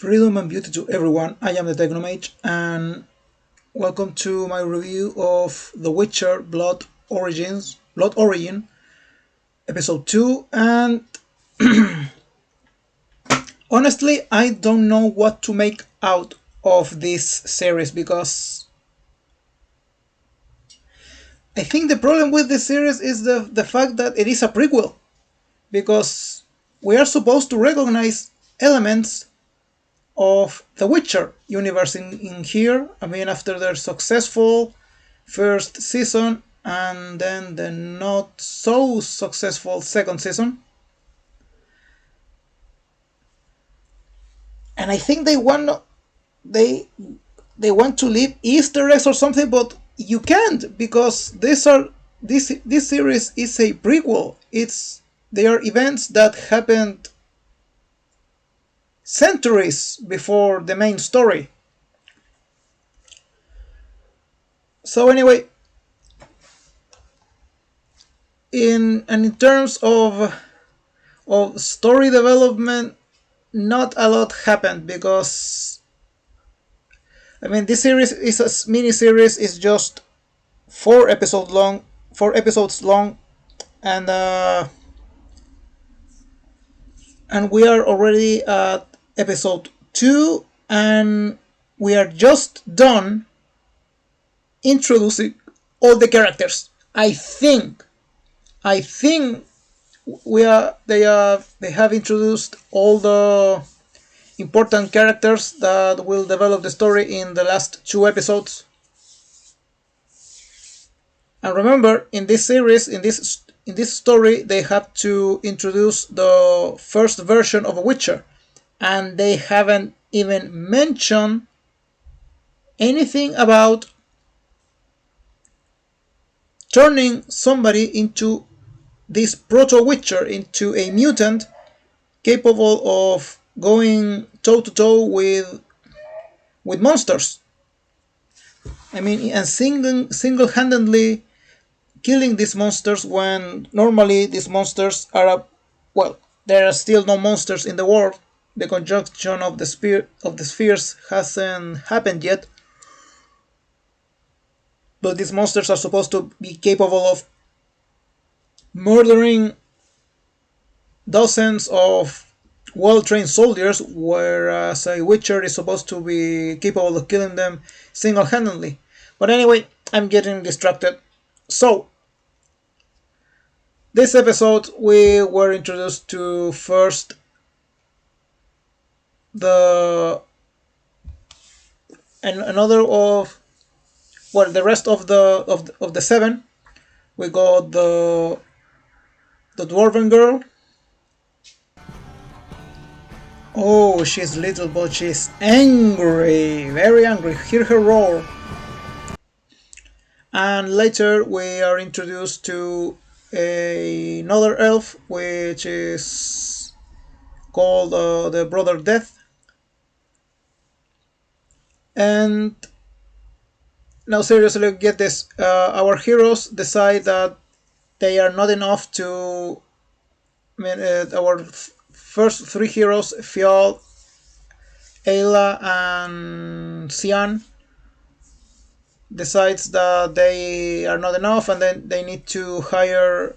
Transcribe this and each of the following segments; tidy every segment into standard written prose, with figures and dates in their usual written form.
Freedom and beauty to everyone. I am the Technomage, and welcome to my review of The Witcher Blood Origin, episode 2. And honestly, I don't know what to make out of this series because I think the problem with this series is the fact that it is a prequel. Because we are supposed to recognize elements of the Witcher universe in here. I mean, after their successful first season and then the not so successful second season. And I think they they want to leave Easter eggs or something, but you can't because this series is a prequel. They are events that happened centuries before the main story. So anyway, in terms of story development, not a lot happened because I mean this series is a mini series. It's just 4 episodes long, and and we are already at episode 2, and we are just done introducing all the characters. I think they have introduced all the important characters that will develop the story in the last 2 episodes. And remember, in this series, in this story, they have to introduce the first version of a Witcher, and they haven't even mentioned anything about turning somebody into this proto-Witcher, into a mutant capable of going toe-to-toe with monsters. I mean, and single-handedly killing these monsters when normally these monsters are there are still no monsters in the world. The conjunction of the spheres hasn't happened yet, but these monsters are supposed to be capable of murdering dozens of well-trained soldiers, whereas a Witcher is supposed to be capable of killing them single-handedly. But anyway, I'm getting distracted. So, this episode we were introduced to first the rest of the 7. We got the dwarven girl. Oh, she's little, but she's angry, very angry. Hear her roar. And later we are introduced to another elf, which is called the Brother Death. And now seriously, get this. Our heroes decide that they are not enough to... our first 3 heroes, Fionn, Ayla, and Cian, decides that they are not enough, and then they need to hire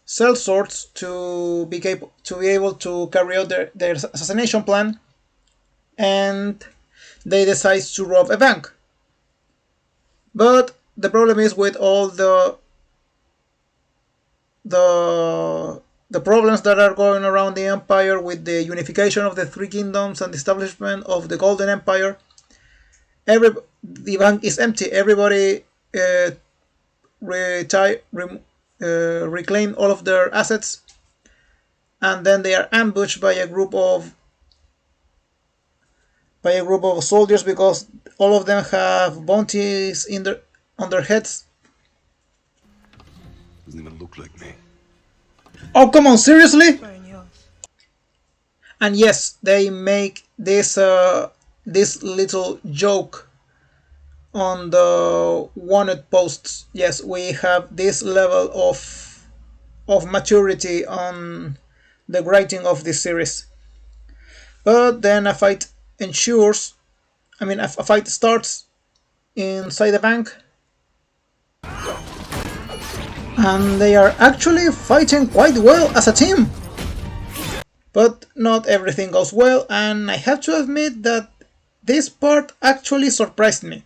sellswords to be able to carry out their assassination plan, and they decide to rob a bank. But the problem is with all the problems that are going around the Empire with the unification of the 3 kingdoms and the establishment of the Golden Empire. The bank is empty. Everybody reclaim all of their assets, and then they are ambushed by a group of soldiers because all of them have bounties on their heads. Doesn't even look like me. Oh, come on, seriously? And yes, they make this little joke on the wanted posts. Yes, we have this level of maturity on the writing of this series. But then a fight ensures, I mean, a fight starts inside the bank, and they are actually fighting quite well as a team. But not everything goes well, and I have to admit that this part actually surprised me.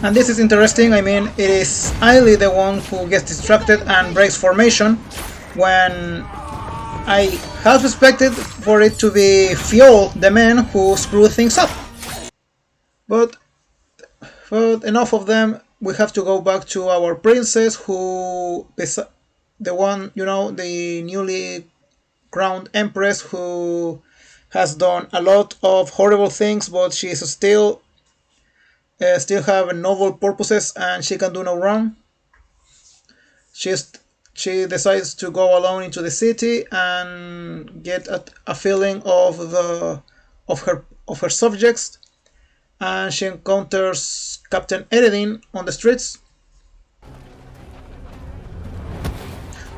And this is interesting. I mean, it is Ailey the one who gets distracted and breaks formation, when I half expected for it to be Fiol, the man who screwed things up. But enough of them. We have to go back to our princess, who, the one, you know, the newly crowned empress, who has done a lot of horrible things, but she is still have noble purposes and she can do no wrong. She decides to go alone into the city and get a feeling of her subjects, and she encounters Captain Eredin on the streets.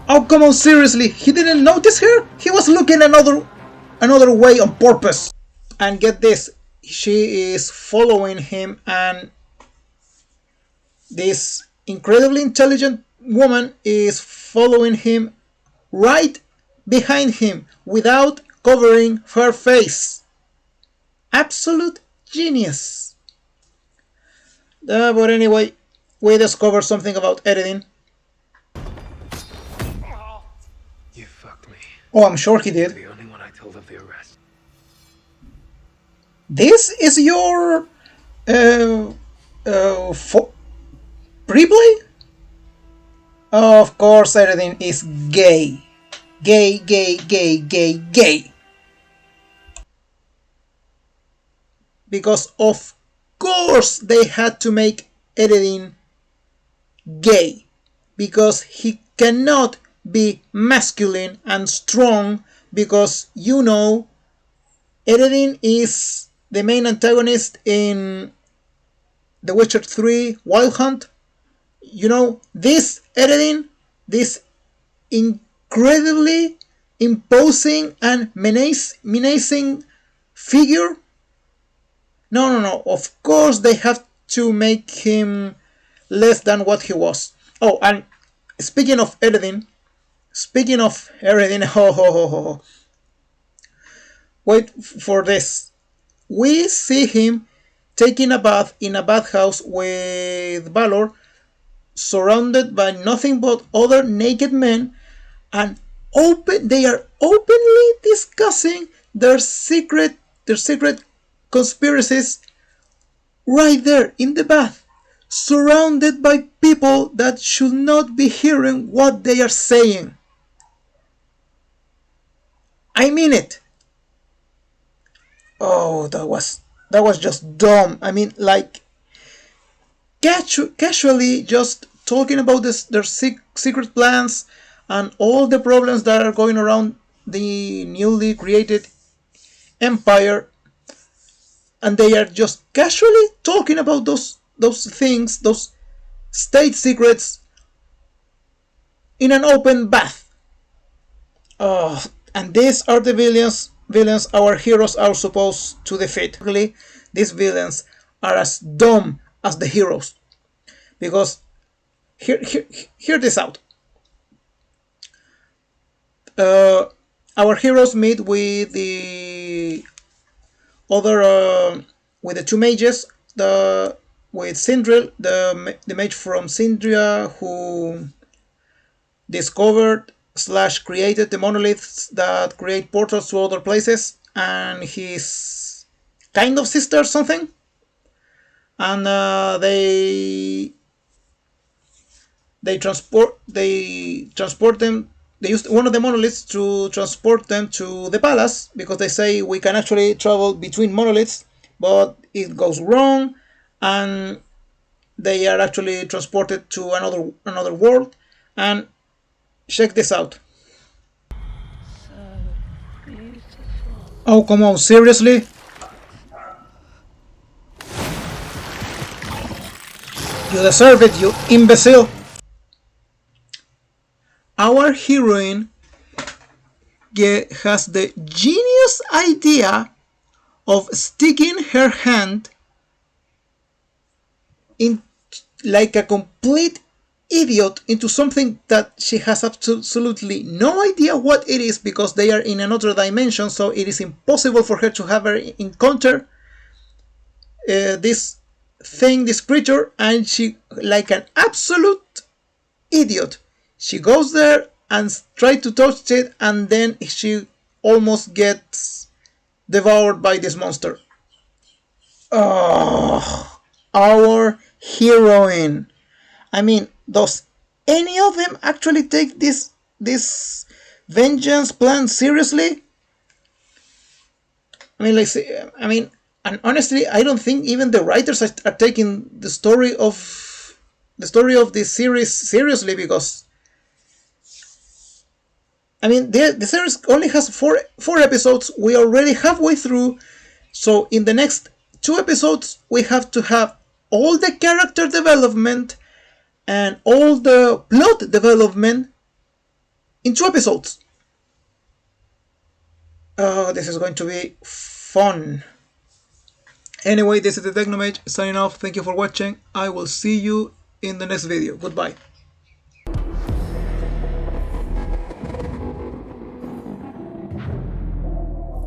Oh, come on, seriously, he didn't notice her? He was looking another way on purpose. And get this, she is following him, and this incredibly intelligent woman is following him right behind him without covering her face. Absolute genius. But anyway, we discover something about Eredin. You fucked me. Oh, I'm sure he did. The only one I told of the arrest. This is your replay? Of course, Eredin is gay. Gay, gay, gay, gay, gay. Because of course they had to make Eredin gay. Because he cannot be masculine and strong, because, you know, Eredin is the main antagonist in The Witcher 3 Wild Hunt. You know, this Eredin, this incredibly imposing and menacing figure. No. Of course they have to make him less than what he was. Oh, and speaking of Eredin, ho. Wait for this. We see him taking a bath in a bathhouse with Valor, surrounded by nothing but other naked men, and they are openly discussing their secret conspiracies right there in the bath, surrounded by people that should not be hearing what they are saying. I mean it. Oh, that was just dumb. I mean, like, casually just talking about their secret plans and all the problems that are going around the newly created empire, and they are just casually talking about those things, those state secrets, in an open bath. And these are the villains our heroes are supposed to defeat. Really, these villains are as dumb as the heroes. Because, hear this out. Our heroes meet with the with the two mages, with Sindril, the mage from Sindria, who discovered / created the monoliths that create portals to other places, and his kind of sister or something. And they transport them. They used one of the monoliths to transport them to the palace, because they say we can actually travel between monoliths, but it goes wrong, and they are actually transported to another world. And check this out. Oh, come on, seriously? You deserve it, you imbecile. Our heroine has the genius idea of sticking her hand in like a complete idiot into something that she has absolutely no idea what it is, because they are in another dimension, so it is impossible for her to have her encounter this thing, this creature, and she, like an absolute idiot, she goes there and tries to touch it, and then she almost gets devoured by this monster. Oh, our heroine. I mean, does any of them actually take this vengeance plan seriously? And honestly, I don't think even the writers are taking the story of this series seriously, because the series only has four episodes. We are already halfway through, so in the next 2 episodes we have to have all the character development and all the plot development in 2 episodes. This is going to be fun. Anyway, this is the Technomage signing off. Thank you for watching. I will see you in the next video. Goodbye.